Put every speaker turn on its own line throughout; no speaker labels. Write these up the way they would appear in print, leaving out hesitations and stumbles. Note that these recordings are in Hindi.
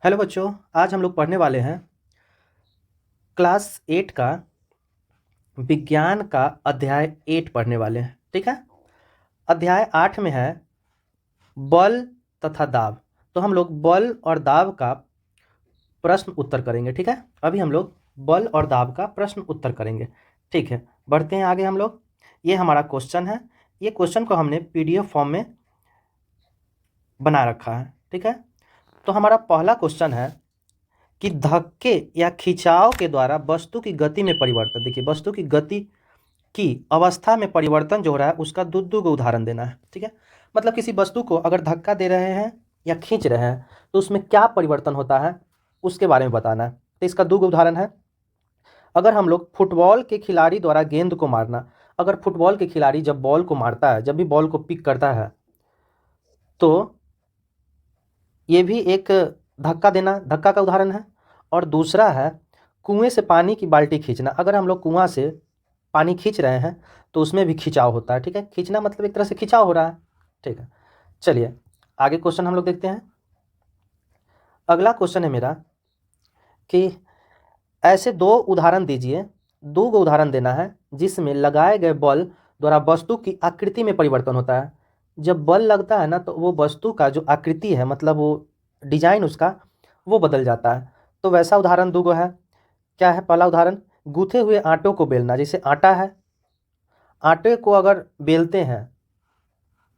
हेलो बच्चों, आज हम लोग पढ़ने वाले हैं क्लास 8 का विज्ञान का अध्याय 8 पढ़ने वाले हैं। ठीक है। अध्याय 8 में है बल तथा दाब। तो हम लोग बल और दाब का प्रश्न उत्तर करेंगे। ठीक है। अभी हम लोग बल और दाब का प्रश्न उत्तर करेंगे। ठीक है, बढ़ते हैं आगे हम लोग। ये हमारा क्वेश्चन है। ये क्वेश्चन को हमने पीडीएफ फॉर्म में बना रखा है। ठीक है। तो हमारा पहला क्वेश्चन है कि धक्के या खिंचाव के द्वारा वस्तु की गति में परिवर्तन। देखिए, वस्तु की गति की अवस्था में परिवर्तन जो हो रहा है उसका दो को उदाहरण देना है। ठीक है। मतलब किसी वस्तु को अगर धक्का दे रहे हैं या खींच रहे हैं तो उसमें क्या परिवर्तन होता है उसके बारे में बताना है। तो इसका दो उदाहरण है। अगर हम लोग फुटबॉल के खिलाड़ी द्वारा गेंद को मारना, अगर फुटबॉल के खिलाड़ी जब बॉल को मारता है, जब भी बॉल को पिक करता है, तो ये भी एक धक्का देना, धक्का का उदाहरण है। और दूसरा है कुएं से पानी की बाल्टी खींचना। अगर हम लोग कुआं से पानी खींच रहे हैं तो उसमें भी खिंचाव होता है। ठीक है। खींचना मतलब एक तरह से खिंचाव हो रहा है। ठीक है, चलिए आगे क्वेश्चन हम लोग देखते हैं। अगला क्वेश्चन है मेरा कि ऐसे दो उदाहरण दीजिए, दो गो उदाहरण देना है जिसमें लगाए गए बल द्वारा वस्तु की आकृति में परिवर्तन होता है। जब बल लगता है ना तो वो वस्तु का जो आकृति है, मतलब वो डिजाइन उसका, वो बदल जाता है। तो वैसा उदाहरण दो गो है। क्या है पहला उदाहरण? गूथे हुए आटों को बेलना। जैसे आटा है, आटे को अगर बेलते हैं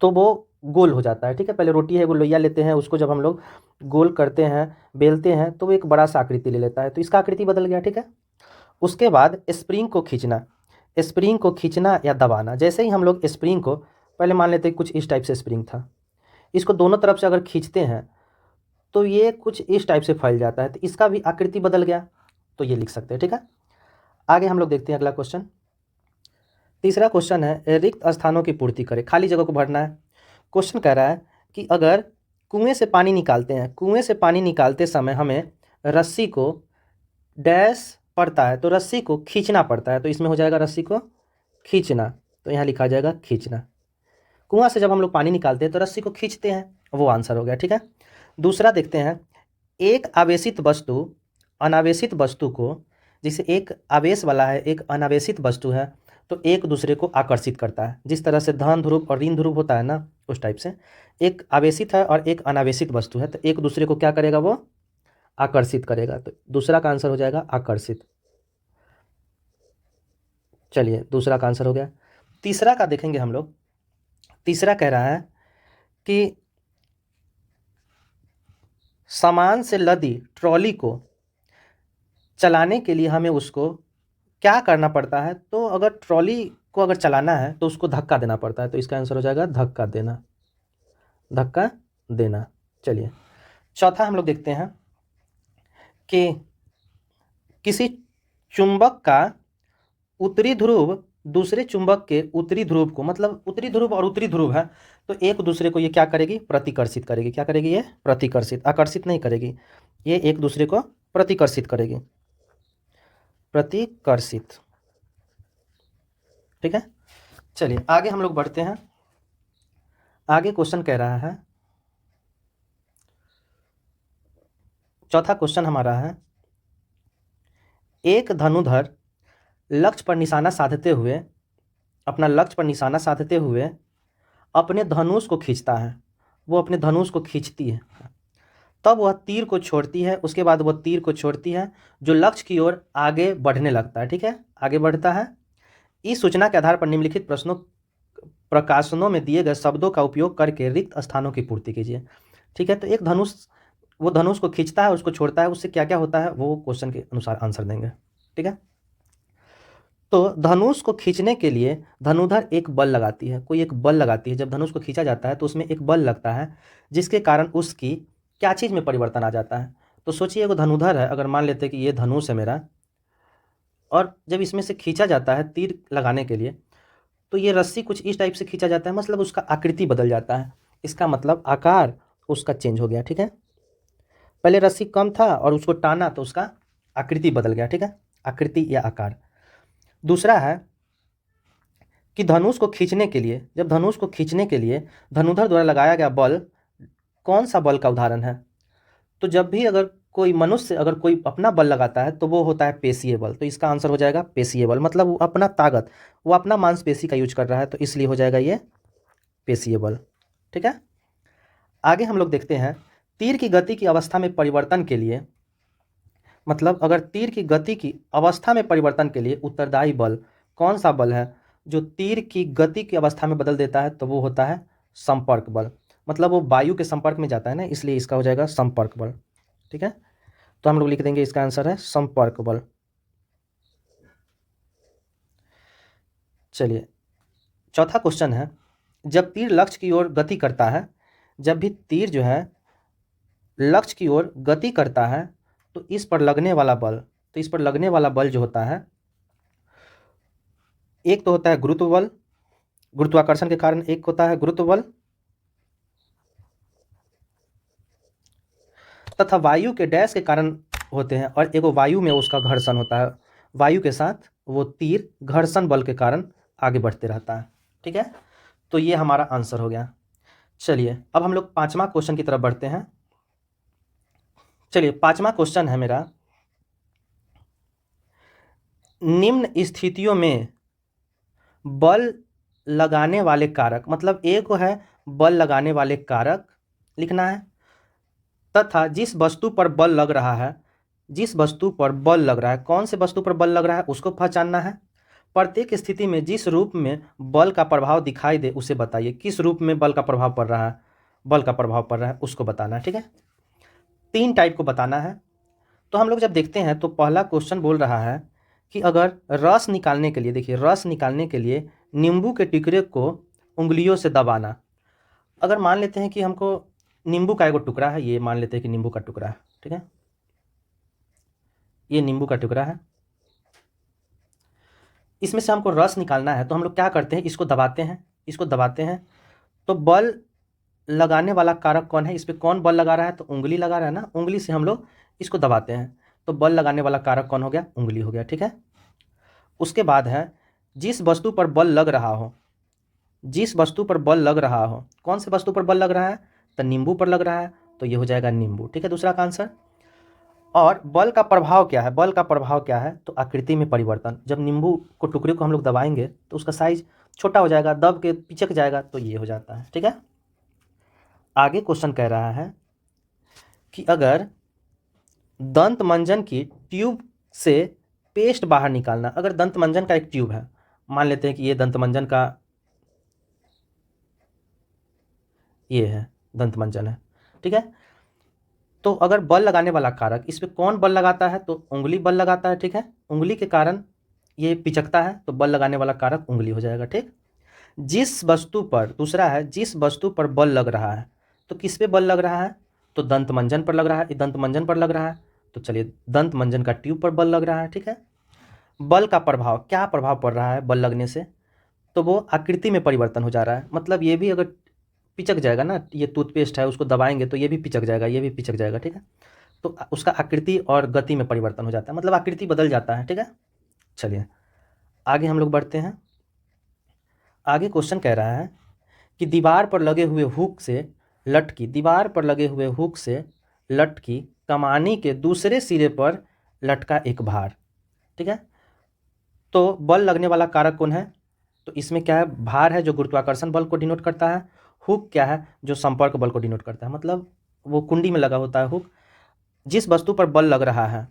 तो वो गोल हो जाता है। ठीक है। पहले रोटी है वो लोइया लेते हैं, उसको जब हम लोग गोल करते हैं, बेलते हैं, तो वो एक बड़ा सा आकृति ले लेता है। तो इसका आकृति बदल गया। ठीक है। उसके बाद स्प्रिंग को खींचना। स्प्रिंग को खींचना या दबाना। जैसे ही हम लोग स्प्रिंग को, पहले मान लेते हैं कुछ इस टाइप से स्प्रिंग था, इसको दोनों तरफ से अगर खींचते हैं तो ये कुछ इस टाइप से फैल जाता है। तो इसका भी आकृति बदल गया, तो ये लिख सकते हैं। ठीक है। आगे हम लोग देखते हैं अगला क्वेश्चन। तीसरा क्वेश्चन है रिक्त स्थानों की पूर्ति करें, खाली जगह को भरना है। क्वेश्चन कह रहा है कि अगर कुएं से पानी निकालते हैं, कुएं से पानी निकालते समय हमें रस्सी को डैश पड़ता है, तो रस्सी को खींचना पड़ता है। तो इसमें हो जाएगा रस्सी को खींचना, तो यहाँ लिखा जाएगा खींचना। कुआं से जब हम लोग पानी निकालते हैं तो रस्सी को खींचते हैं, वो आंसर हो गया। ठीक है। दूसरा देखते हैं, एक आवेशित वस्तु अनावेशित वस्तु को, जैसे एक आवेश वाला है, एक अनावेशित वस्तु है, तो एक दूसरे को आकर्षित करता है। जिस तरह से धन ध्रुव और ऋण ध्रुव होता है ना, उस टाइप से एक आवेशित है और एक अनावेशित वस्तु है, तो एक दूसरे को क्या करेगा, वो आकर्षित करेगा। तो दूसरा का आंसर हो जाएगा आकर्षित। चलिए, दूसरा का आंसर हो गया। तीसरा का देखेंगे हम लोग। तीसरा कह रहा है कि सामान से लदी ट्रॉली को चलाने के लिए हमें उसको क्या करना पड़ता है। तो अगर ट्रॉली को अगर चलाना है तो उसको धक्का देना पड़ता है। तो इसका आंसर हो जाएगा धक्का देना, धक्का देना। चलिए, चौथा हम लोग देखते हैं कि किसी चुंबक का उत्तरी ध्रुव दूसरे चुंबक के उत्तरी ध्रुव को, मतलब उत्तरी ध्रुव और उत्तरी ध्रुव है, तो एक दूसरे को ये क्या करेगी, प्रतिकर्षित करेगी। क्या करेगी ये? प्रतिकर्षित, आकर्षित नहीं करेगी, ये एक दूसरे को प्रतिकर्षित करेगी, प्रतिकर्षित। ठीक है। चलिए आगे हम लोग बढ़ते हैं। आगे क्वेश्चन कह रहा है, चौथा क्वेश्चन हमारा है, एक धनुधर लक्ष्य पर निशाना साधते हुए, अपना लक्ष्य पर निशाना साधते हुए अपने धनुष को खींचता है। वो अपने धनुष को खींचती है, तब वह तीर को छोड़ती है। उसके बाद वह तीर को छोड़ती है जो लक्ष्य की ओर आगे बढ़ने लगता है। ठीक है, आगे बढ़ता है। इस सूचना के आधार पर निम्नलिखित प्रकाशनों में दिए गए शब्दों का उपयोग करके रिक्त स्थानों की पूर्ति कीजिए। ठीक है। तो एक धनुष, वो धनुष को खींचता है, उसको छोड़ता है, उससे क्या क्या होता है वो क्वेश्चन के अनुसार आंसर देंगे। ठीक है। तो धनुष को खींचने के लिए धनुधर एक बल लगाती है, कोई एक बल लगाती है। जब धनुष को खींचा जाता है तो उसमें एक बल लगता है जिसके कारण उसकी क्या चीज़ में परिवर्तन आ जाता है। तो सोचिए, एगो धनुधर है, अगर मान लेते हैं कि ये धनुष है मेरा, और जब इसमें से खींचा जाता है तीर लगाने के लिए, तो ये रस्सी कुछ इस टाइप से खींचा जाता है, मतलब उसका आकृति बदल जाता है। इसका मतलब आकार उसका चेंज हो गया। ठीक है। पहले रस्सी कम था और उसको टाना तो उसका आकृति बदल गया। ठीक है, आकृति या आकार। दूसरा है कि धनुष को खींचने के लिए, जब धनुष को खींचने के लिए धनुधर द्वारा लगाया गया बल कौन सा बल का उदाहरण है। तो जब भी अगर कोई मनुष्य अगर कोई अपना बल लगाता है तो वो होता है पेशीय बल। तो इसका आंसर हो जाएगा पेशीय बल, मतलब वो अपना ताकत, वो अपना मांसपेशी का यूज कर रहा है, तो इसलिए हो जाएगा ये पेशीय बल। ठीक है, आगे हम लोग देखते हैं तीर की गति की अवस्था में परिवर्तन के लिए, मतलब अगर तीर की गति की अवस्था में परिवर्तन के लिए उत्तरदायी बल कौन सा बल है जो तीर की गति की अवस्था में बदल देता है, तो वो होता है संपर्क बल। मतलब वो वायु के संपर्क में जाता है ना, इसलिए इसका हो जाएगा संपर्क बल। ठीक है, तो हम लोग लिख देंगे इसका आंसर है संपर्क बल। चलिए, चौथा क्वेश्चन है, जब तीर लक्ष्य की ओर गति करता है, जब भी तीर जो है लक्ष्य की ओर गति करता है तो इस पर लगने वाला बल, तो इस पर लगने वाला बल जो होता है, एक तो होता है गुरुत्व बल, गुरुत्वाकर्षण के कारण एक होता है गुरुत्व बल, तथा वायु के डैश के कारण होते हैं, और एक वायु में उसका घर्षण होता है, वायु के साथ वो तीर घर्षण बल के कारण आगे बढ़ते रहता है। ठीक है, तो ये हमारा आंसर हो गया। चलिए, अब हम लोग पांचवा क्वेश्चन की तरफ बढ़ते हैं। चलिए, पांचवा क्वेश्चन है मेरा, निम्न स्थितियों में बल लगाने वाले कारक, मतलब एक है बल लगाने वाले कारक लिखना है, तथा जिस वस्तु पर बल लग रहा है, जिस वस्तु पर बल लग रहा है, कौन से वस्तु पर बल लग रहा है उसको पहचानना है। प्रत्येक स्थिति में जिस रूप में बल का प्रभाव दिखाई दे उसे बताइए। किस रूप में बल का प्रभाव पड़ रहा है, बल का प्रभाव पड़ रहा है उसको बताना है। ठीक है, 3 टाइप को बताना है। तो हम लोग जब देखते हैं तो पहला क्वेश्चन बोल रहा है कि अगर रस निकालने के लिए, देखिए रस निकालने के लिए नींबू के टुकड़े को उंगलियों से दबाना। अगर मान लेते हैं कि हमको नींबू का एक टुकड़ा है, ये मान लेते हैं कि नींबू का टुकड़ा है। ठीक है, ये नींबू का टुकड़ा है, इसमें से हमको रस निकालना है, तो हम लोग क्या करते हैं, इसको दबाते हैं, इसको दबाते हैं। तो बल लगाने वाला कारक कौन है, इस पर कौन बल लगा रहा है, तो उंगली लगा रहा है ना, उंगली से हम लोग इसको दबाते हैं, तो बल लगाने वाला कारक कौन हो गया, उंगली हो गया। ठीक है, उसके बाद है जिस वस्तु पर बल लग रहा हो, जिस वस्तु पर बल लग रहा हो, कौन से वस्तु पर बल लग रहा है, तो नींबू पर लग रहा है, तो ये हो जाएगा नींबू। ठीक है, दूसरा का आंसर। और बल का प्रभाव क्या है, बल का प्रभाव क्या है, तो आकृति में परिवर्तन। जब नींबू को टुकड़े को हम लोग दबाएंगे तो उसका साइज छोटा हो जाएगा, दब के पिचक जाएगा, तो ये हो जाता है। ठीक है, आगे क्वेश्चन कह रहा है कि अगर दंत मंजन की ट्यूब से पेस्ट बाहर निकालना, अगर दंत मंजन का एक ट्यूब है, मान लेते हैं कि ये दंत मंजन का, ये है दंत मंजन है। ठीक है, तो अगर बल लगाने वाला कारक, इस पे कौन बल लगाता है, तो उंगली बल लगाता है। ठीक है, उंगली के कारण ये पिचकता है, तो बल लगाने वाला कारक उंगली हो जाएगा। ठीक, जिस वस्तु पर, दूसरा है जिस वस्तु पर बल लग रहा है, तो किस पे बल लग रहा है, तो दंत मंजन पर लग रहा है, ये दंत मंजन पर लग रहा है, तो चलिए दंत मंजन का ट्यूब पर बल लग रहा है। ठीक है, बल का प्रभाव, क्या प्रभाव पड़ रहा है बल लगने से, तो वो आकृति में परिवर्तन हो जा रहा है, मतलब ये भी अगर पिचक जाएगा ना, ये टूथपेस्ट है उसको दबाएंगे तो ये भी पिचक जाएगा, ये भी पिचक जाएगा। ठीक है, तो उसका आकृति और गति में परिवर्तन हो जाता है, मतलब आकृति बदल जाता है। ठीक है, चलिए आगे हम लोग बढ़ते हैं। आगे क्वेश्चन कह रहा है कि दीवार पर लगे हुए हुक से लटकी, दीवार पर लगे हुए हुक से लटकी कमानी के दूसरे सिरे पर लटका एक भार। ठीक है, तो बल लगने वाला कारक कौन है, तो इसमें क्या है, भार है जो गुरुत्वाकर्षण बल को डिनोट करता है, हुक क्या है जो संपर्क बल को डिनोट करता है, मतलब वो कुंडी में लगा होता है हुक। जिस वस्तु पर बल लग रहा है,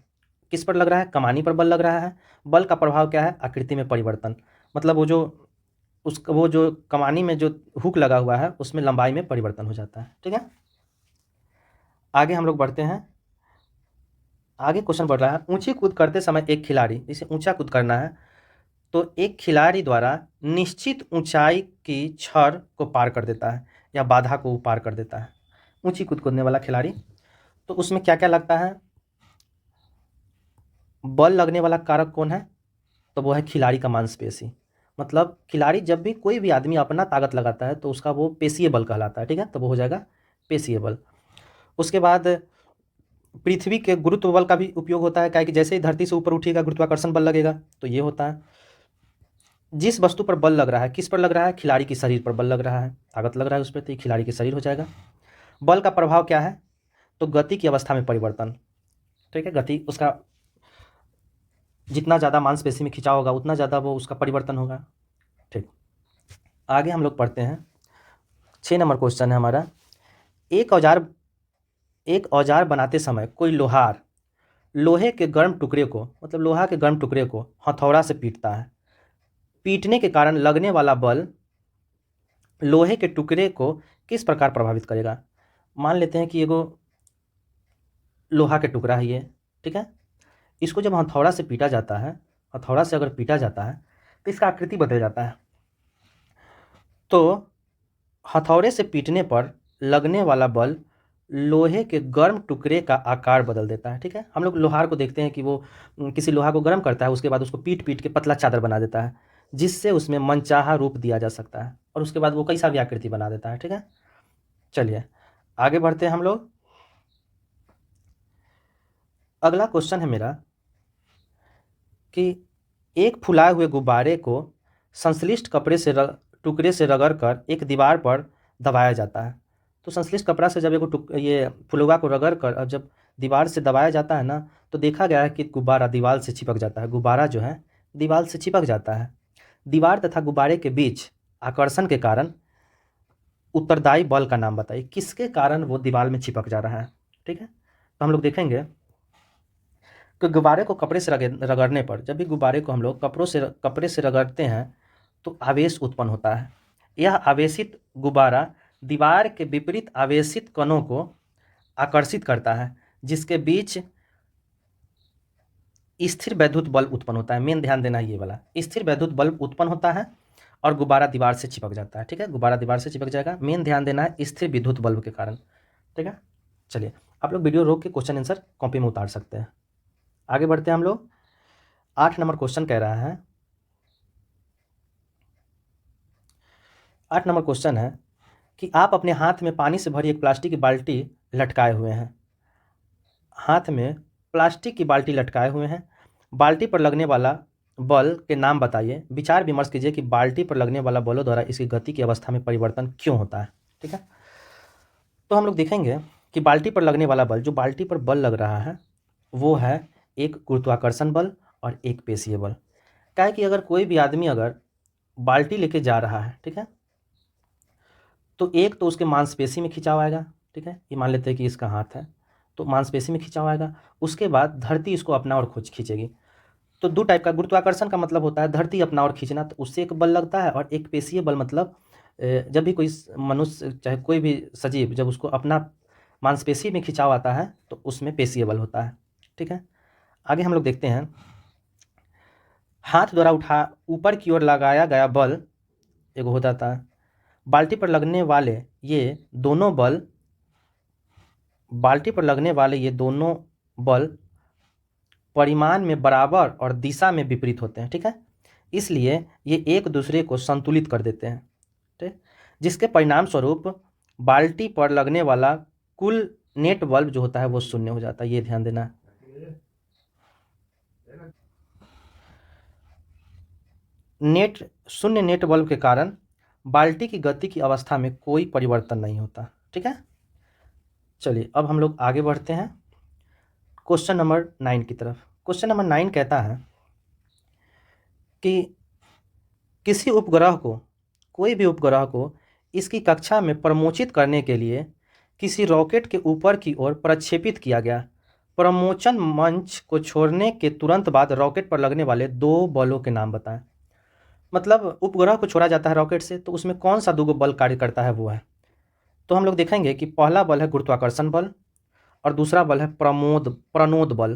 किस पर लग रहा है, कमानी पर बल लग रहा है, बल का प्रभाव क्या है, आकृति में परिवर्तन, मतलब वो जो कमानी में जो हुक लगा हुआ है उसमें लंबाई में परिवर्तन हो जाता है। ठीक है, आगे हम लोग बढ़ते हैं। आगे क्वेश्चन बढ़ रहा है, ऊंची कूद करते समय एक खिलाड़ी, जिसे ऊंचा कूद करना है, तो एक खिलाड़ी द्वारा निश्चित ऊंचाई की छड़ को पार कर देता है या बाधा को पार कर देता है, ऊंची कूद कूदने वाला खिलाड़ी, तो उसमें क्या क्या लगता है, बल लगने वाला कारक कौन है, तो वो है खिलाड़ी का मांसपेशी, मतलब खिलाड़ी जब भी कोई भी आदमी अपना ताकत लगाता है तो उसका वो पेशीय बल कहलाता है। ठीक है, तो वो हो जाएगा पेशीय बल। उसके बाद पृथ्वी के गुरुत्व बल का भी उपयोग होता है, क्या कि जैसे ही धरती से ऊपर उठेगा गुरुत्वाकर्षण बल लगेगा, तो ये होता है। जिस वस्तु पर बल लग रहा है, किस पर लग रहा है, खिलाड़ी के शरीर पर बल लग रहा है, ताकत लग रहा है उस पर, तो ये खिलाड़ी के शरीर हो जाएगा। बल का प्रभाव क्या है, तो गति की अवस्था में परिवर्तन, ठीक है, गति उसका जितना ज़्यादा मांसपेशी में खिंचाव होगा उतना ज़्यादा वो उसका परिवर्तन होगा। ठीक, आगे हम लोग पढ़ते हैं। 6 नंबर क्वेश्चन है हमारा, एक औजार बनाते समय कोई लोहार लोहे के गर्म टुकड़े को, मतलब लोहा के गर्म टुकड़े को हथौड़ा से पीटता है। पीटने के कारण लगने वाला बल लोहे के टुकड़े को किस प्रकार प्रभावित करेगा। मान लेते हैं कि एगो लोहा के टुकड़ा है ये, ठीक है, इसको जब हथौड़ा से पीटा जाता है, हथौड़ा से अगर पीटा जाता है तो इसका आकृति बदल जाता है। तो हथौड़े से पीटने पर लगने वाला बल लोहे के गर्म टुकड़े का आकार बदल देता है, ठीक है। हम लोग लोहार को देखते हैं कि वो किसी लोहा को गर्म करता है, उसके बाद उसको पीट पीट के पतला चादर बना देता है, जिससे उसमें मनचाहा रूप दिया जा सकता है, और उसके बाद वो कैसा भी आकृति बना देता है, ठीक है। चलिए आगे बढ़ते हैं हम लोग। अगला क्वेश्चन है मेरा कि एक फुलाए हुए गुब्बारे को संश्लिष्ट टुकड़े से रगड़कर एक दीवार पर दबाया जाता है। तो संश्लिष्ट कपड़ा से जब ये फुलवा को रगड़ कर अब जब दीवार से दबाया जाता है ना, तो देखा गया है कि गुब्बारा दीवार से चिपक जाता है, गुब्बारा जो है दीवार से चिपक जाता है। दीवार तथा गुब्बारे के बीच आकर्षण के कारण उत्तरदायी बल का नाम बताइए, किसके कारण वो दीवार में चिपक जा रहा है, ठीक है। तो हम लोग देखेंगे कि गुब्बारे को कपड़े से रगड़ने पर, जब भी गुब्बारे को हम लोग कपड़े से रगड़ते हैं तो आवेश उत्पन्न होता है। यह आवेशित गुब्बारा दीवार के विपरीत आवेशित कणों को आकर्षित करता है, जिसके बीच स्थिर वैद्युत बल उत्पन्न होता है। मेन ध्यान देना ये वाला, स्थिर वैद्युत बल उत्पन्न होता है और गुब्बारा दीवार से चिपक जाता है, ठीक है, गुब्बारा दीवार से चिपक जाएगा। मेन ध्यान देना है स्थिर विद्युत बल के कारण, ठीक है। चलिए आप लोग वीडियो रोक के क्वेश्चन आंसर कॉपी में उतार सकते हैं। आगे बढ़ते हैं हम लोग। 8 नंबर क्वेश्चन कह रहा है, 8 नंबर क्वेश्चन है कि आप अपने हाथ में पानी से भरी एक प्लास्टिक की बाल्टी लटकाए हुए हैं। हाथ में प्लास्टिक की बाल्टी लटकाए हुए हैं। बाल्टी पर लगने वाला बल के नाम बताइए। विचार विमर्श कीजिए कि बाल्टी पर लगने वाला बलों द्वारा इसकी गति की अवस्था में परिवर्तन क्यों होता है, ठीक है। तो हम लोग देखेंगे कि बाल्टी पर लगने वाला बल, जो बाल्टी पर बल लग रहा है वो है एक गुरुत्वाकर्षण बल और एक पेशीय बल। क्या है कि अगर कोई भी आदमी अगर बाल्टी लेके जा रहा है, ठीक है, तो एक तो उसके मांसपेशी में खिंचाव आएगा, ठीक है, ये मान लेते हैं कि इसका हाथ है तो मांसपेशी में खिंचाव आएगा। उसके बाद धरती इसको अपना और खींचेगी। तो 2 टाइप का गुरुत्वाकर्षण का मतलब होता है धरती अपना और खींचना, तो उससे एक बल लगता है, और एक पेशीय बल मतलब जब भी कोई मनुष्य चाहे कोई भी सजीव जब उसको अपना मांसपेशी में खिंचाव आता है तो उसमें पेशीय बल होता है, ठीक है। आगे हम लोग देखते हैं, हाथ द्वारा ऊपर की ओर लगाया गया बल एक हो जाता है। बाल्टी पर लगने वाले ये दोनों बल परिमाण में बराबर और दिशा में विपरीत होते हैं, ठीक है, इसलिए ये एक दूसरे को संतुलित कर देते हैं, ठीक, जिसके परिणाम स्वरूप बाल्टी पर लगने वाला कुल नेट बल जो होता है वो शून्य हो जाता है। ये ध्यान देना। शून्य नेट बल के कारण बाल्टी की गति की अवस्था में कोई परिवर्तन नहीं होता, ठीक है। चलिए अब हम लोग आगे बढ़ते हैं क्वेश्चन नंबर 9 की तरफ। क्वेश्चन नंबर 9 कहता है कि कोई भी उपग्रह को इसकी कक्षा में प्रमोचित करने के लिए किसी रॉकेट के ऊपर की ओर प्रक्षेपित किया गया। प्रमोचन मंच को छोड़ने के तुरंत बाद रॉकेट पर लगने वाले 2 बलों के नाम बताएं। मतलब उपग्रह को छोड़ा जाता है रॉकेट से, तो उसमें कौन सा 2 बल कार्य करता है वो है। तो हम लोग देखेंगे कि पहला बल है गुरुत्वाकर्षण बल और दूसरा बल है प्रणोद बल।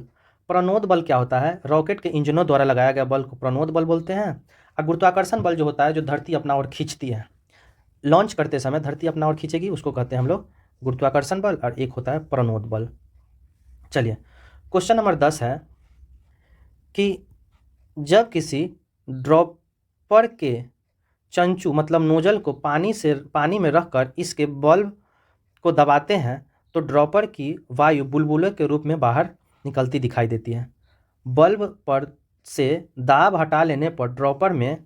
प्रणोद बल क्या होता है, रॉकेट के इंजनों द्वारा लगाया गया बल को प्रणोद बल बोलते हैं। और गुरुत्वाकर्षण बल जो होता है जो धरती अपना ओर खींचती है, लॉन्च करते समय धरती अपना ओर खींचेगी, उसको कहते हैं हम लोग गुरुत्वाकर्षण बल, और एक होता है प्रणोद बल। चलिए क्वेश्चन नंबर 10 है कि जब किसी ड्रॉपर के चंचू मतलब नोजल को पानी में रखकर इसके बल्ब को दबाते हैं तो ड्रॉपर की वायु बुलबुले के रूप में बाहर निकलती दिखाई देती है। बल्ब पर से दाब हटा लेने पर ड्रॉपर में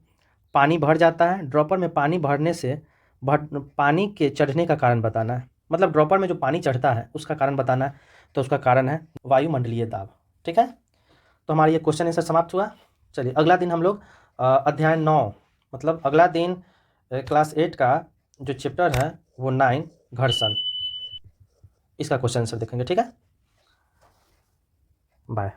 पानी भर जाता है। ड्रॉपर में पानी भरने से पानी के चढ़ने का कारण बताना है। मतलब ड्रॉपर में जो पानी चढ़ता है उसका कारण बताना है, तो उसका कारण है वायुमंडलीय दाब। ठीक है, तो हमारा ये क्वेश्चन आंसर समाप्त हुआ। चलिए अगला दिन हम लोग अध्याय 9 मतलब अगला दिन क्लास 8 का जो चैप्टर है वो 9 घर्षण, इसका क्वेश्चन आंसर देखेंगे। ठीक है, बाय।